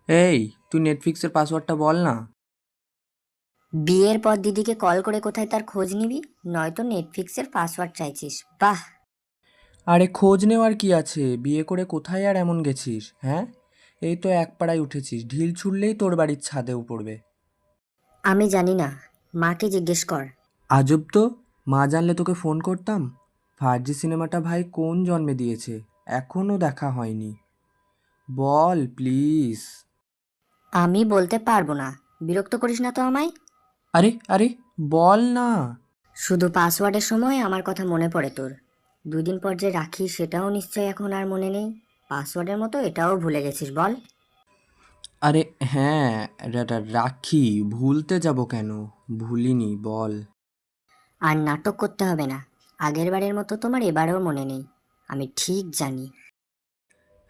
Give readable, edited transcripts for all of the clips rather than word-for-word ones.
এই, তুই নেটফ্লিক্সের পাসওয়ার্ডটা বল না। বিয়ের পর দিদিকে কল করে কোথায় তার খোঁজ নিবি, নয়তো নেটফ্লিক্সের পাসওয়ার্ড চাইছিস? বাহ। আরে খোঁজ নেওয়ার কি আছে, বিয়ে করে কোথায় আর এমন গেছিস? হ্যাঁ, এই তো এক পাড়ায় উঠেছিস, ঢিল ছুড়লেই তোর বাড়ির ছাদেও পড়বে। আমি জানি না, মাকে জিজ্ঞেস কর। আজব তো, মা জানলে তোকে ফোন করতাম। ফার্জি সিনেমাটা ভাই কোন জন্মে দিয়েছে, এখনও দেখা হয়নি। বল প্লিজ। আমি বলতে পারবো না, বিরক্ত করিস না তো আমায়। আরে আরে, বল না। শুধু পাসওয়ার্ডের সময় আমার কথা মনে পড়ে তোর। 2 দিন পর যে রাখি সেটাও নিশ্চয় এখন আর মনে নেই। পাসওয়ার্ডের মতো এটাও ভুলে গেছিস বল। আরে হ্যাঁ, রাখি ভুলতে যাব কেন? ভুলিনি, বল। আর নাটক করতে হবে না, আগের বারের মতো তোমার এবারেও মনে নেই, আমি ঠিক জানি।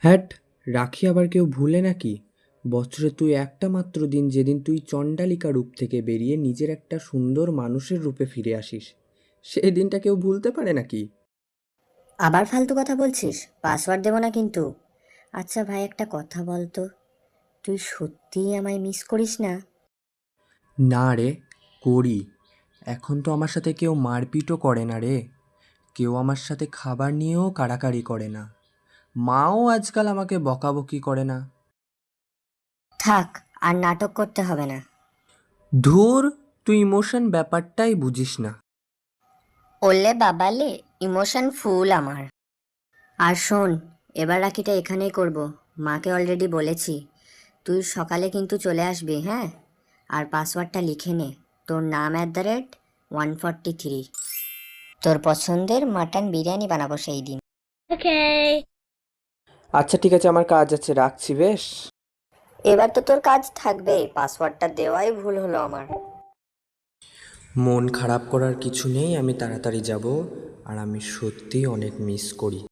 হ্যাট, রাখি আবার কেউ ভুলে নাকি? বছরে তুই একটা মাত্র দিন, যেদিন তুই চণ্ডালিকা রূপ থেকে বেরিয়ে নিজের একটা সুন্দর মানুষের রূপে ফিরে আসিস, সেই দিনটা কেউ ভুলতে পারে নাকি? আবার ফালতু কথা বলছিস, পাসওয়ার্ড দেবো না কিন্তু। আচ্ছা ভাই, একটা কথা বল তো, তুই সত্যিই আমায় মিস করিস না? না রে, করি। এখন তো আমার সাথে কেউ মারপিটও করে না রে, কেউ আমার সাথে খাবার নিয়েও কাড়াকাড়ি করে না, মাও আজকাল আমাকে বকাবকি করে না। থাক, আর নাটক করতে হবে না। ধুর, তুই ইমোশন ব্যাপারটাই বুঝিস না। ওলে বাবালে, ইমোশন ফুল আমার। আর শোন, এবার রাখিটা এখানেই করব, মাকে অলরেডি বলেছি। তুই সকালে কিন্তু চলে আসবি, হ্যাঁ? আর পাসওয়ার্ডটা লিখে নে, তোর নাম @143। তোর পছন্দের মাটন বিরিয়ানি বানাবো সেই দিন। আচ্ছা ঠিক আছে, আমার কাজ আছে, রাখছি বেশ। এবার তো তোর কাজ থাকবে, পাসওয়ার্ডটা দেওয়াই ভুল হলো আমার। মন খারাপ করার কিছু নেই, আমি তাড়াতাড়ি যাব। আর আমি সত্যিই অনেক মিস করি।